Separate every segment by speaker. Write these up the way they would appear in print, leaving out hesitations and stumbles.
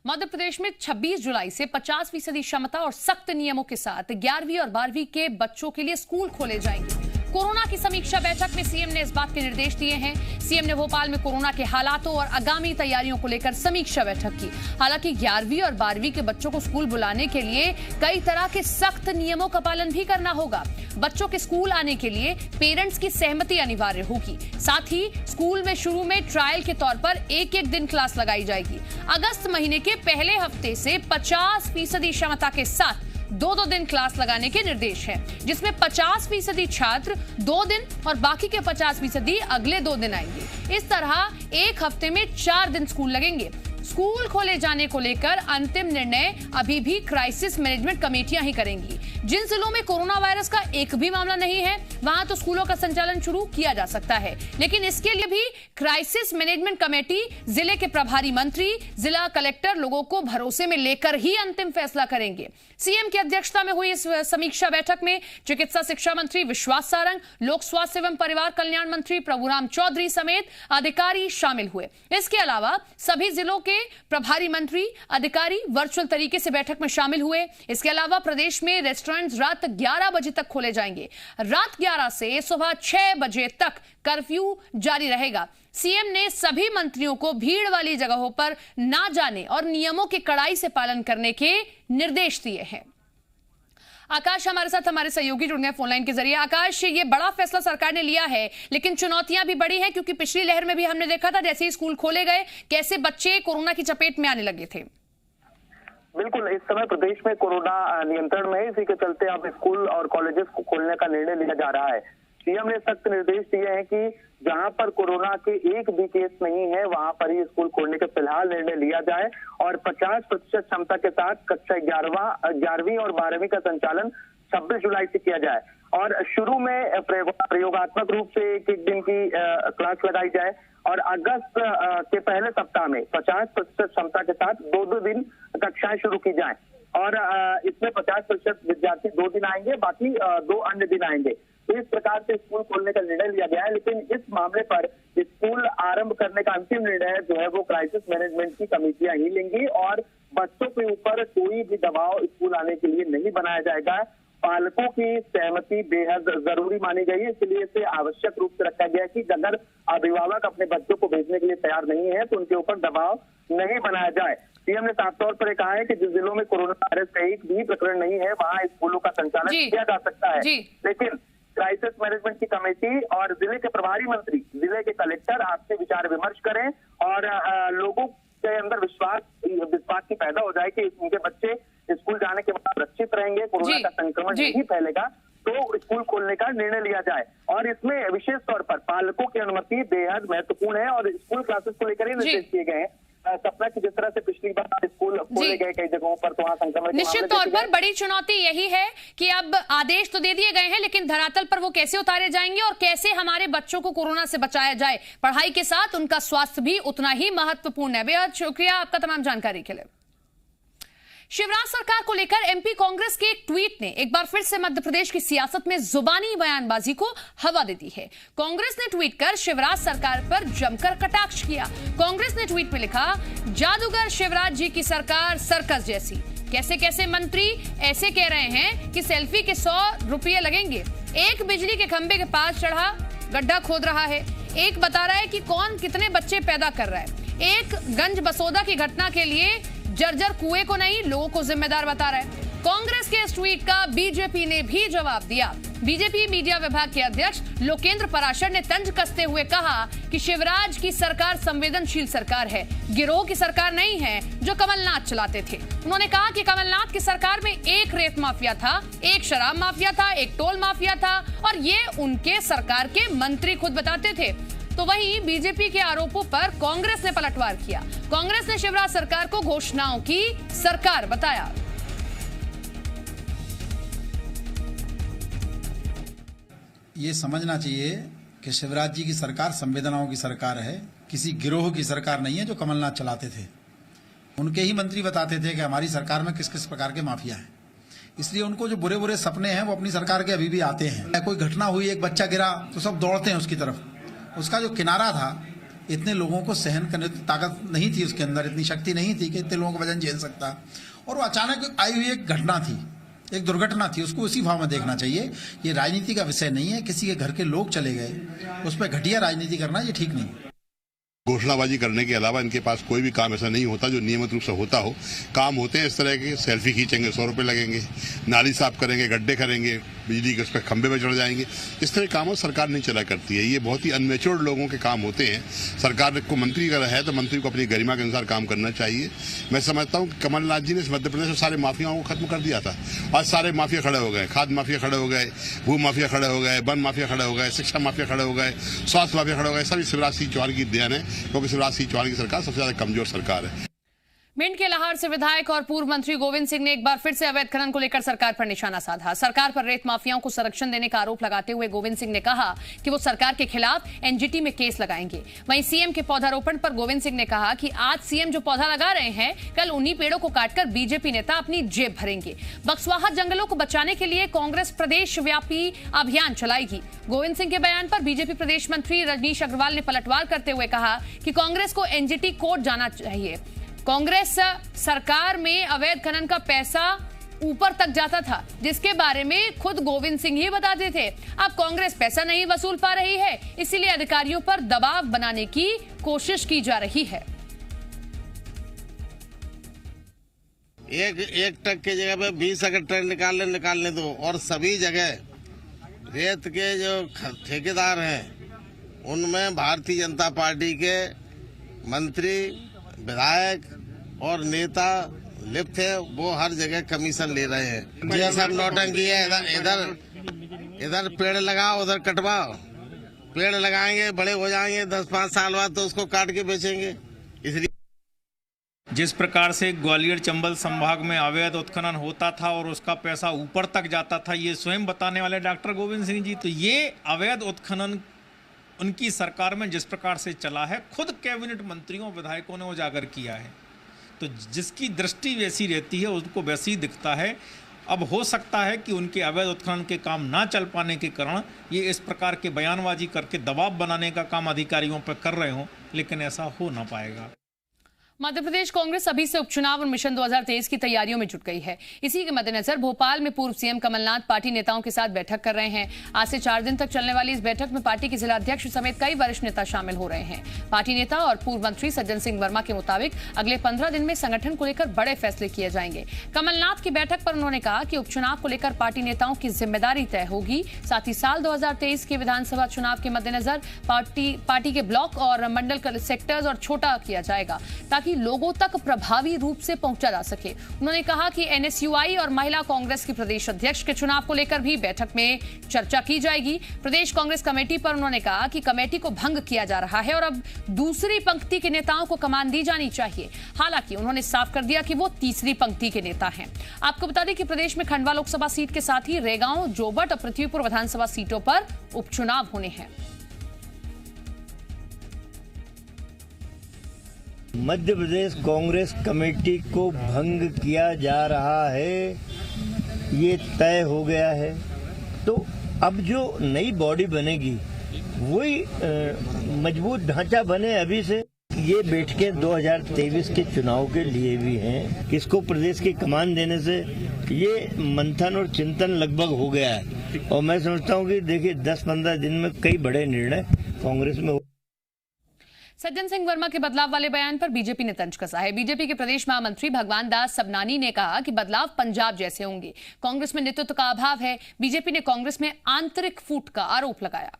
Speaker 1: मध्य प्रदेश में 26 जुलाई से 50% क्षमता और सख्त नियमों के साथ 11वीं और 12वीं के बच्चों के लिए स्कूल खोले जाएंगे। कोरोना की समीक्षा बैठक में सीएम ने इस बात के निर्देश दिए हैं। सीएम ने भोपाल में कोरोना के हालातों और आगामी तैयारियों को लेकर समीक्षा बैठक की। हालांकि 11वीं और 12वीं के बच्चों को स्कूल बुलाने के लिए कई तरह के सख्त नियमों का पालन भी करना होगा। बच्चों के स्कूल आने के लिए पेरेंट्स की सहमति अनिवार्य होगी। साथ ही स्कूल में शुरू में ट्रायल के तौर पर एक दिन क्लास लगाई जाएगी। अगस्त महीने के पहले हफ्ते से 50% क्षमता के साथ 2 दिन क्लास लगाने के निर्देश हैं, जिसमें 50% छात्र 2 दिन और बाकी के 50% अगले 2 दिन आएंगे। इस तरह एक हफ्ते में 4 दिन स्कूल लगेंगे। स्कूल खोले जाने को लेकर अंतिम निर्णय अभी भी क्राइसिस मैनेजमेंट कमेटियां ही करेंगी। जिन जिलों में कोरोना वायरस का एक भी मामला नहीं है, वहां तो स्कूलों का संचालन शुरू किया जा सकता है, लेकिन इसके लिए भी क्राइसिस मैनेजमेंट कमेटी, जिले के प्रभारी मंत्री, जिला कलेक्टर लोगों को भरोसे में लेकर ही अंतिम फैसला करेंगे। सीएम की अध्यक्षता में हुई इस समीक्षा बैठक में चिकित्सा शिक्षा मंत्री विश्वास सारंग, लोक स्वास्थ्य एवं परिवार कल्याण मंत्री प्रभुराम चौधरी समेत अधिकारी शामिल हुए। इसके अलावा सभी जिलों के प्रभारी मंत्री, अधिकारी वर्चुअल तरीके से बैठक में शामिल हुए। इसके अलावा प्रदेश में रेस्टोरेंट्स रात 11 बजे तक खोले जाएंगे। रात 11 से सुबह 6 बजे तक कर्फ्यू जारी रहेगा। सीएम ने सभी मंत्रियों को भीड़ वाली जगहों पर ना जाने और नियमों के कड़ाई से पालन करने के निर्देश दिए हैं। आकाश हमारे साथ, हमारे सहयोगी जुड़ गए फोनलाइन के जरिए। आकाश, ये बड़ा फैसला सरकार ने लिया है, लेकिन चुनौतियां भी बड़ी हैं, क्योंकि पिछली लहर में भी हमने देखा था जैसे ही स्कूल खोले गए कैसे बच्चे कोरोना की चपेट में आने लगे थे।
Speaker 2: बिल्कुल, इस समय प्रदेश में कोरोना नियंत्रण में है, इसी के चलते अब स्कूल और कॉलेजेस को खोलने का निर्णय लिया जा रहा है। सीएम ने सख्त निर्देश दिए हैं कि जहां पर कोरोना के एक भी केस नहीं है, वहां पर ही स्कूल खोलने का फिलहाल निर्णय लिया जाए और 50% क्षमता के साथ कक्षा 11वीं और 12वीं का संचालन 26 जुलाई से किया जाए और शुरू में प्रयोगात्मक रूप से एक दिन की क्लास लगाई जाए और अगस्त के पहले सप्ताह में 50% क्षमता के साथ 2 दिन कक्षाएं शुरू की जाए और इसमें 50% विद्यार्थी 2 दिन आएंगे, बाकी 2 अन्य दिन आएंगे। तो इस प्रकार से स्कूल खोलने का निर्णय लिया गया है, लेकिन इस मामले पर स्कूल आरंभ करने का अंतिम निर्णय जो है वो क्राइसिस मैनेजमेंट की कमेटियां ही लेंगी और बच्चों के ऊपर कोई भी दबाव स्कूल आने के लिए नहीं बनाया जाएगा। पालकों की सहमति बेहद जरूरी मानी गई है, इसलिए इसे आवश्यक रूप से रखा गया है कि अगर अभिभावक अपने बच्चों को भेजने के लिए तैयार नहीं है तो उनके ऊपर दबाव नहीं बनाया जाए। सीएम ने साफ तौर पर कहा है कि जिन जिलों में कोरोना वायरस का एक भी प्रकरण नहीं है, वहां स्कूलों का संचालन किया जा सकता है, लेकिन क्राइसिस मैनेजमेंट की कमेटी और जिले के प्रभारी मंत्री, जिले के कलेक्टर आपसे विचार विमर्श करें और लोगों के अंदर विश्वास की पैदा हो जाए कि उनके बच्चे स्कूल जाने के बाद सुरक्षित रहेंगे, कोरोना का संक्रमण नहीं फैलेगा, तो स्कूल खोलने का निर्णय लिया जाए। और इसमें विशेष तौर पर पालकों की अनुमति बेहद महत्वपूर्ण है और स्कूल क्लासेस को लेकर ही निर्देश किए गए हैं। सपना की जिस तरह से पिछली बार स्कूल खोले गए कई जगहों पर, तो वहाँ संक्रमण
Speaker 1: निश्चित तौर पर बड़ी चुनौती यही है कि अब आदेश तो दे दिए गए हैं, लेकिन धरातल पर वो कैसे उतारे जाएंगे और कैसे हमारे बच्चों को कोरोना से बचाया जाए। पढ़ाई के साथ उनका स्वास्थ्य भी उतना ही महत्वपूर्ण है। बेहद शुक्रिया आपका तमाम जानकारी के लिए। शिवराज सरकार को लेकर एमपी कांग्रेस के एक ट्वीट ने एक बार फिर से मध्य प्रदेश की सियासत में जुबानी बयानबाजी को हवा दे दी है। कांग्रेस ने ट्वीट कर शिवराज सरकार पर जमकर कटाक्ष किया। कांग्रेस ने ट्वीट में लिखा, जादूगर शिवराज जी की सरकार सर्कस जैसी। कैसे कैसे मंत्री ऐसे कह रहे हैं कि सेल्फी के 100 रुपये लगेंगे। एक बिजली के खंभे के पास चढ़ा गड्ढा खोद रहा है, एक बता रहा है कि कौन कितने बच्चे पैदा कर रहा है, एक गंज बसोदा की घटना के लिए जर्जर कुएं को नहीं लोगों को जिम्मेदार बता रहा है। कांग्रेस के इस ट्वीट का बीजेपी ने भी जवाब दिया। बीजेपी मीडिया विभाग के अध्यक्ष लोकेंद्र पराशर ने तंज कसते हुए कहा कि शिवराज की सरकार संवेदनशील सरकार है, गिरोह की सरकार नहीं है जो कमलनाथ चलाते थे। उन्होंने कहा कि कमलनाथ की सरकार में एक रेत माफिया था, एक शराब माफिया था, एक टोल माफिया था और ये उनके सरकार के मंत्री खुद बताते थे। तो वहीं बीजेपी के आरोपों पर कांग्रेस ने पलटवार किया। कांग्रेस ने शिवराज सरकार को घोषणाओं की सरकार बताया।
Speaker 3: ये समझना चाहिए कि शिवराज जी की सरकार संवेदनाओं की सरकार है, किसी गिरोह की सरकार नहीं है जो कमलनाथ चलाते थे। उनके ही मंत्री बताते थे कि हमारी सरकार में किस किस प्रकार के माफिया हैं, इसलिए उनको जो बुरे बुरे सपने हैं वो अपनी सरकार के अभी भी आते हैं। कोई घटना हुई, एक बच्चा गिरा तो सब दौड़ते हैं उसकी तरफ। उसका जो किनारा था इतने लोगों को सहन करने की ताकत नहीं थी उसके अंदर, इतनी शक्ति नहीं थी कि इतने लोगों का वजन झेल सकता। और वो अचानक आई हुई एक घटना थी, एक दुर्घटना थी, उसको उसी भाव में देखना चाहिए। ये राजनीति का विषय नहीं है, किसी के घर के लोग चले गए उस पर घटिया राजनीति करना ये ठीक नहीं।
Speaker 4: घोषणाबाजी करने के अलावा इनके पास कोई भी काम ऐसा नहीं होता जो नियमित रूप से होता हो। काम होते हैं इस तरह के, सेल्फी खींचेंगे 100 रुपए लगेंगे, नाली साफ करेंगे, गड्ढे करेंगे, बिजली के उस पर खंभे पे चढ़ जाएंगे। इस तरह के काम सरकार नहीं चला करती है। ये बहुत ही अनमेच्योर्ड लोगों के काम होते हैं। सरकार को मंत्री अगर है तो मंत्री को अपनी गरिमा के अनुसार काम करना चाहिए। मैं समझता हूँ कि कमलनाथ जी ने मध्य प्रदेश में सारे माफियाओं को खत्म कर दिया था। आज सारे माफिया खड़े हो गए, खाद माफिया खड़े हो गए, भू माफिया खड़े हो गए, वन माफिया खड़े हो गए, शिक्षा माफिया खड़े हो गए, स्वास्थ्य माफिया खड़े हो गए। सभी शिवराज सिंह चौहान की देन है, क्योंकि शिवराज सिंह चौहान की सरकार सबसे ज्यादा कमजोर सरकार है।
Speaker 1: भिंड के लाहौर से विधायक और पूर्व मंत्री गोविंद सिंह ने एक बार फिर से अवैध खनन को लेकर सरकार पर निशाना साधा। सरकार पर रेत माफियाओं को संरक्षण देने का आरोप लगाते हुए गोविंद सिंह ने कहा कि वो सरकार के खिलाफ एनजीटी में केस लगाएंगे। वहीं सीएम के पौधारोपण पर गोविंद सिंह ने कहा कि आज सीएम जो पौधा लगा रहे हैं, कल उन्हीं पेड़ों को काटकर बीजेपी नेता अपनी जेब भरेंगे। बक्सवाहा जंगलों को बचाने के लिए कांग्रेस प्रदेश व्यापी अभियान चलाएगी। गोविंद सिंह के बयान पर बीजेपी प्रदेश मंत्री रजनीश अग्रवाल ने पलटवार करते हुए कहा कि कांग्रेस को एनजीटी कोर्ट जाना चाहिए। कांग्रेस सरकार में अवैध खनन का पैसा ऊपर तक जाता था, जिसके बारे में खुद गोविंद सिंह ही बताते थे। अब कांग्रेस पैसा नहीं वसूल पा रही है, इसीलिए अधिकारियों पर दबाव बनाने की कोशिश की जा रही है।
Speaker 5: एक ट्रक की जगह पे 20 अगर ट्रक निकालने दो, और सभी जगह रेत के जो ठेकेदार हैं उनमें भारतीय जनता पार्टी के मंत्री, विधायक और नेता लिप्त है। वो हर जगह कमीशन ले रहे हैं। ये सब नौटंकी है। इधर पेड़ लगाओ, उधर कटवाओ। पेड़ लगाएंगे, बड़े हो जाएंगे, 10-5 साल बाद तो उसको काट के बेचेंगे। इसलिए
Speaker 6: जिस प्रकार से ग्वालियर चंबल संभाग में अवैध उत्खनन होता था और उसका पैसा ऊपर तक जाता था, ये स्वयं बताने वाले डॉक्टर गोविंद सिंह जी। तो ये अवैध उत्खनन उनकी सरकार में जिस प्रकार से चला है, खुद कैबिनेट मंत्रियों विधायकों ने उजागर किया है। तो जिसकी दृष्टि वैसी रहती है उसको वैसे ही दिखता है। अब हो सकता है कि उनके अवैध उत्खनन के काम ना चल पाने के कारण ये इस प्रकार के बयानबाजी करके दबाव बनाने का काम अधिकारियों पर कर रहे हों, लेकिन ऐसा हो ना पाएगा।
Speaker 1: मध्य प्रदेश कांग्रेस अभी से उपचुनाव और मिशन 2023 की तैयारियों में जुट गई है। इसी के मद्देनजर भोपाल में पूर्व सीएम कमलनाथ पार्टी नेताओं के साथ बैठक कर रहे हैं। आज से 4 दिन तक चलने वाली इस बैठक में पार्टी के जिला अध्यक्ष समेत कई वरिष्ठ नेता शामिल हो रहे हैं। पार्टी नेता और पूर्व मंत्री सज्जन सिंह वर्मा के मुताबिक अगले 15 दिन में संगठन को लेकर बड़े फैसले किए जाएंगे। कमलनाथ की बैठक पर उन्होंने कहा कि उपचुनाव को लेकर पार्टी नेताओं की जिम्मेदारी तय होगी। साथ ही साल 2023 के विधानसभा चुनाव के मद्देनजर पार्टी के ब्लॉक और मंडल सेक्टर्स और छोटा किया जाएगा, ताकि लोगों तक प्रभावी रूप से पहुंचा जा सके। उन्होंने कहा कि एनएसयूआई और महिला कांग्रेस की प्रदेश अध्यक्ष के चुनाव को लेकर भी बैठक में चर्चा की जाएगी। प्रदेश कांग्रेस कमेटी पर उन्होंने कहा कि कमेटी को भंग किया जा रहा है और अब दूसरी पंक्ति के नेताओं को कमान दी जानी चाहिए। हालांकि उन्होंने साफ कर दिया कि वो तीसरी पंक्ति के नेता हैं। आपको बता दें कि प्रदेश में खंडवा लोकसभा सीट के साथ ही रेगांव, जोबट और पृथ्वीपुर विधानसभा सीटों पर उपचुनाव होने हैं।
Speaker 7: मध्य प्रदेश कांग्रेस कमेटी को भंग किया जा रहा है, ये तय हो गया है। तो अब जो नई बॉडी बनेगी वही मजबूत ढांचा बने अभी से। ये बैठकें 2023 के चुनाव के लिए भी हैं। इसको प्रदेश की कमान देने से ये मंथन और चिंतन लगभग हो गया है, और मैं समझता हूँ कि देखिए 10-15 दिन में कई बड़े निर्णय कांग्रेस में।
Speaker 1: सज्जन सिंह वर्मा के बदलाव वाले बयान पर बीजेपी ने तंज कसा है। बीजेपी के प्रदेश महामंत्री भगवान दास सबनानी ने कहा कि बदलाव पंजाब जैसे होंगे। कांग्रेस में नेतृत्व का अभाव है। बीजेपी ने कांग्रेस में आंतरिक फूट का आरोप लगाया।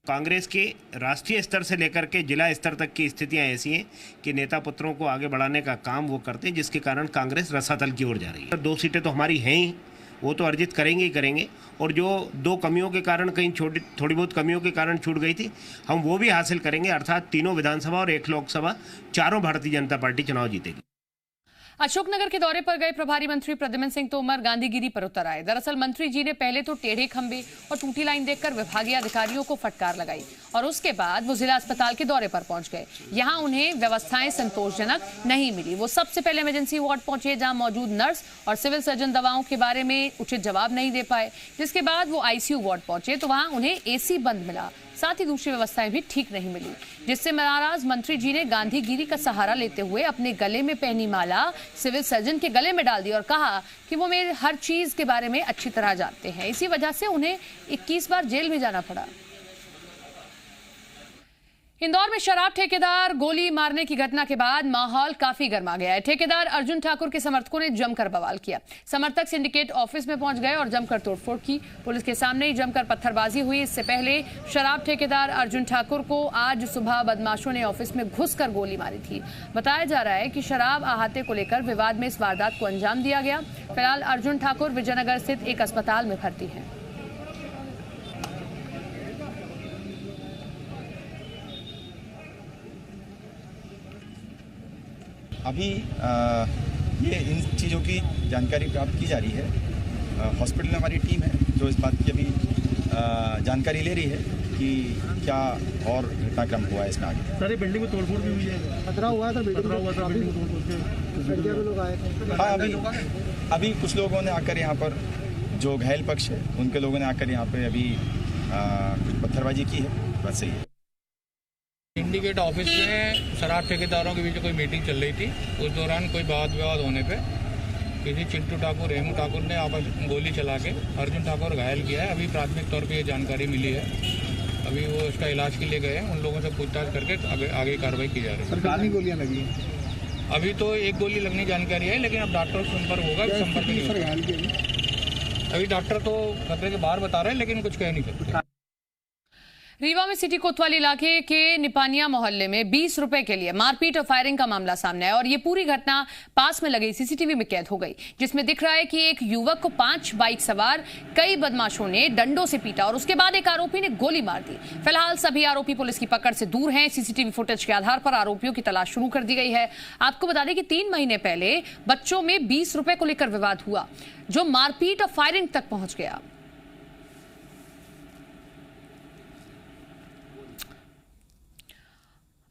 Speaker 8: कांग्रेस के राष्ट्रीय स्तर से लेकर के जिला स्तर तक की स्थितियां ऐसी हैं कि नेता पुत्रों को आगे बढ़ाने का काम वो करते हैं, जिसके कारण कांग्रेस रसातल की ओर जा रही है। 2 सीटें तो हमारी हैं ही, वो तो अर्जित करेंगे ही करेंगे, और जो 2 कमियों के कारण कहीं थोड़ी बहुत कमियों के कारण छूट गई थी, हम वो भी हासिल करेंगे। अर्थात 3 विधानसभा और 1 लोकसभा, चारों भारतीय जनता पार्टी चुनाव जीतेगी।
Speaker 1: अशोकनगर के दौरे पर गए प्रभारी मंत्री प्रद्युम्न सिंह तोमर गांधीगिरी पर उतर आए। दरअसल मंत्री जी ने पहले तो टेढ़े खंभे और टूटी लाइन देखकर विभागीय अधिकारियों को फटकार लगाई और उसके बाद वो जिला अस्पताल के दौरे पर पहुंच गए। यहां उन्हें व्यवस्थाएं संतोषजनक नहीं मिली। वो सबसे पहले इमरजेंसी वार्ड पहुंचे, जहां मौजूद नर्स और सिविल सर्जन दवाओं के बारे में उचित जवाब नहीं दे पाए। जिसके बाद वो आईसीयू वार्ड पहुंचे तो वहां उन्हें एसी बंद मिला। साथ ही दूसरी व्यवस्थाएं भी ठीक नहीं मिली, जिससे नाराज मंत्री जी ने गांधीगिरी का सहारा लेते हुए अपने गले में पहनी माला सिविल सर्जन के गले में डाल दी और कहा कि वो मेरे हर चीज के बारे में अच्छी तरह जानते हैं। इसी वजह से उन्हें 21 बार जेल भी जाना पड़ा। इंदौर में शराब ठेकेदार गोली मारने की घटना के बाद माहौल काफी गर्मा गया है। ठेकेदार अर्जुन ठाकुर के समर्थकों ने जमकर बवाल किया। समर्थक सिंडिकेट ऑफिस में पहुंच गए और जमकर तोड़फोड़ की। पुलिस के सामने ही जमकर पत्थरबाजी हुई। इससे पहले शराब ठेकेदार अर्जुन ठाकुर को आज सुबह बदमाशों ने ऑफिस में घुसकर गोली मारी थी। बताया जा रहा है कि शराब अहाते को लेकर विवाद में इस वारदात को अंजाम दिया गया। फिलहाल अर्जुन ठाकुर विजयनगर स्थित एक अस्पताल में भर्ती है।
Speaker 9: अभी ये इन चीज़ों की जानकारी प्राप्त की जा रही है। हॉस्पिटल में हमारी टीम है जो इस बात की अभी जानकारी ले रही है कि क्या और घटनाक्रम हुआ है इसमें आगे।
Speaker 10: सारी बिल्डिंग में तोड़फोड़ भी हुई है, खतरा हुआ था बिल्डिंग में लोग आए थे।
Speaker 9: हाँ, अभी कुछ लोगों ने आकर यहाँ पर, जो घायल पक्ष है उनके लोगों ने आकर यहाँ पर अभी कुछ पत्थरबाजी की है। बस सही है।
Speaker 10: सिंडिकेट ऑफिस में शराब ठेकेदारों के बीच कोई मीटिंग चल रही थी। उस दौरान कोई वाद विवाद होने पे किसी चिंटू ठाकुर, रेमू ठाकुर ने आपस गोली चला के अर्जुन ठाकुर घायल किया है। अभी प्राथमिक तौर पे ये जानकारी मिली है। अभी वो इसका इलाज के लिए गए हैं। उन लोगों से पूछताछ करके आगे कार्रवाई की जा रही है। कितनी गोलियां लगी हैं? अभी तो एक गोली लगने की जानकारी है, लेकिन अब डॉक्टर से संपर्क होगा। संपर्क नहीं होगा। अभी डॉक्टर तो खतरे के बाहर बता रहे हैं, लेकिन कुछ कह नहीं सकते।
Speaker 1: रीवा में सिटी कोतवाली इलाके के निपानिया मोहल्ले में 20 रुपए के लिए मारपीट और फायरिंग का मामला सामने आया और ये पूरी घटना पास में लगे सीसीटीवी में कैद हो गई, जिसमें दिख रहा है कि एक युवक को 5 बाइक सवार कई बदमाशों ने डंडों से पीटा और उसके बाद एक आरोपी ने गोली मार दी। फिलहाल सभी आरोपी पुलिस की पकड़ से दूर हैं। सीसीटीवी फुटेज के आधार पर आरोपियों की तलाश शुरू कर दी गई है। आपको बता दें कि 3 महीने पहले बच्चों में 20 रुपए को लेकर विवाद हुआ, जो मारपीट और फायरिंग तक पहुंच गया।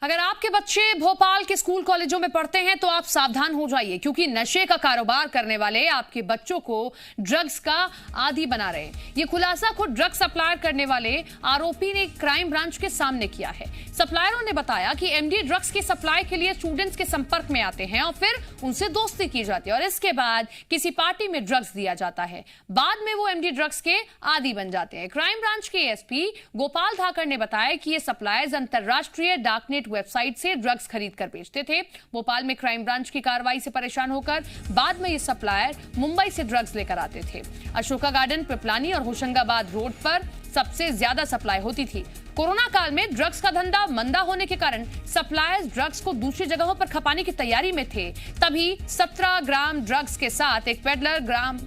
Speaker 1: अगर आपके बच्चे भोपाल के स्कूल कॉलेजों में पढ़ते हैं तो आप सावधान हो जाइए, क्योंकि नशे का कारोबार करने वाले आपके बच्चों को ड्रग्स का आदी बना रहे हैं। ये खुलासा खुद ड्रग्स सप्लायर करने वाले आरोपी ने क्राइम ब्रांच के सामने किया है। सप्लायरों ने बताया कि एमडी ड्रग्स की सप्लाई के लिए स्टूडेंट्स के संपर्क में आते हैं और फिर उनसे दोस्ती की जाती है और इसके बाद किसी पार्टी में ड्रग्स दिया जाता है। बाद में वो एमडी ड्रग्स के आदी बन जाते हैं। क्राइम ब्रांच के एसपी गोपाल धाकर ने बताया कि ये सप्लायर्स अंतरराष्ट्रीय डार्कनेट वेबसाइट से ड्रग्स खरीद कर बेचते थे। भोपाल में क्राइम ब्रांच की कार्रवाई से परेशान होकर बाद में ये सप्लायर मुंबई से ड्रग्स लेकर आते थे। अशोका गार्डन, पिपलानी और होशंगाबाद रोड पर सबसे ज्यादा सप्लाई होती थी। कोरोना काल में ड्रग्स का धंधा मंदा होने के कारण सप्लायर्स ड्रग्स को दूसरी जगहों पर खपाने की तैयारी में थे। तभी 17 ग्राम ड्रग्स के साथ एक पेडलर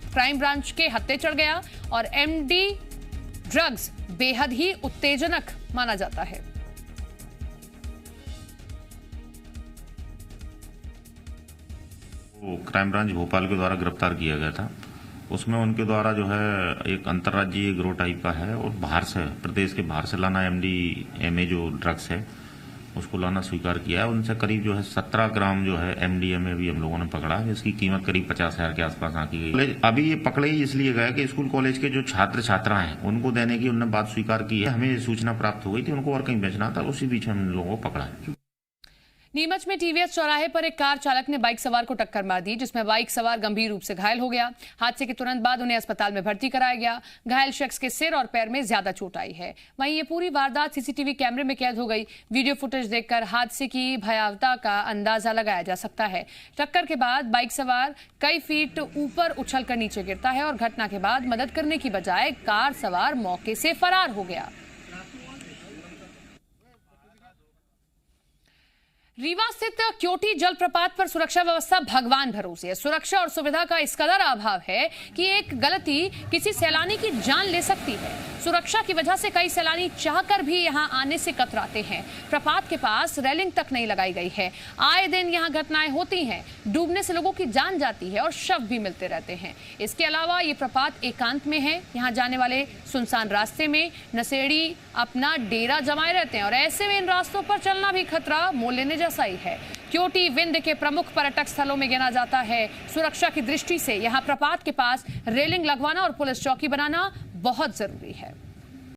Speaker 1: क्राइम ब्रांच के हत्थे चढ़ गया और एमडी ड्रग्स बेहद ही उत्तेजनक माना जाता है।
Speaker 11: क्राइम ब्रांच भोपाल के द्वारा गिरफ्तार किया गया था। उसमें उनके द्वारा जो है एक अंतर्राज्यीय ग्रोह टाइप का है और बाहर से, प्रदेश के बाहर से लाना एमडीएमए जो ड्रग्स है उसको लाना स्वीकार किया है। उनसे करीब जो है 17 ग्राम जो है एमडीएमए भी हम लोगों ने पकड़ा है। इसकी कीमत करीब 50,000 के आसपास आंकी गई। अभी ये पकड़े ही इसलिए गए कि स्कूल कॉलेज के जो छात्र छात्रा हैं उनको देने की उन्होंने बात स्वीकार की है। हमें सूचना प्राप्त हो गई थी उनको और कहीं बेचना था, उसी बीच हम लोगों को पकड़ा है।
Speaker 1: नीमच में टीवीएस चौराहे पर एक कार चालक ने बाइक सवार को टक्कर मार दी, जिसमें बाइक सवार गंभीर रूप से घायल हो गया। हादसे के तुरंत बाद उन्हें अस्पताल में भर्ती कराया गया। घायल शख्स के सिर और पैर में ज्यादा चोट आई है। वहीं ये पूरी वारदात सीसीटीवी कैमरे में कैद हो गई। वीडियो फुटेज देखकर हादसे की भयावहता का अंदाजा लगाया जा सकता है। टक्कर के बाद बाइक सवार कई फीट ऊपर उछलकर नीचे गिरता है और घटना के बाद मदद करने की बजाय कार सवार मौके से फरार हो गया। रीवा स्थित क्योटी जलप्रपात पर सुरक्षा व्यवस्था भगवान भरोसे है। सुरक्षा और सुविधा का इस कदर अभाव है कि एक गलती किसी सैलानी की जान ले सकती है। सुरक्षा की वजह से कई सैलानी चाहकर भी यहां आने से कतराते हैं। प्रपात के पास रेलिंग तक नहीं लगाई गई है। आए दिन यहां घटनाएं होती हैं। डूबने से लोगों की जान जाती है और शव भी मिलते रहते हैं। इसके अलावा ये प्रपात एकांत में है। यहाँ जाने वाले सुनसान रास्ते में नशेड़ी अपना डेरा जमाए रहते हैं और ऐसे में इन रास्तों पर चलना भी खतरा मोल लेने जैसा ही है। क्योटी विंध्य के प्रमुख पर्यटक स्थलों में गिना जाता है। सुरक्षा की दृष्टि से यहाँ प्रपात के पास रेलिंग लगवाना और पुलिस चौकी बनाना बहुत जरूरी है।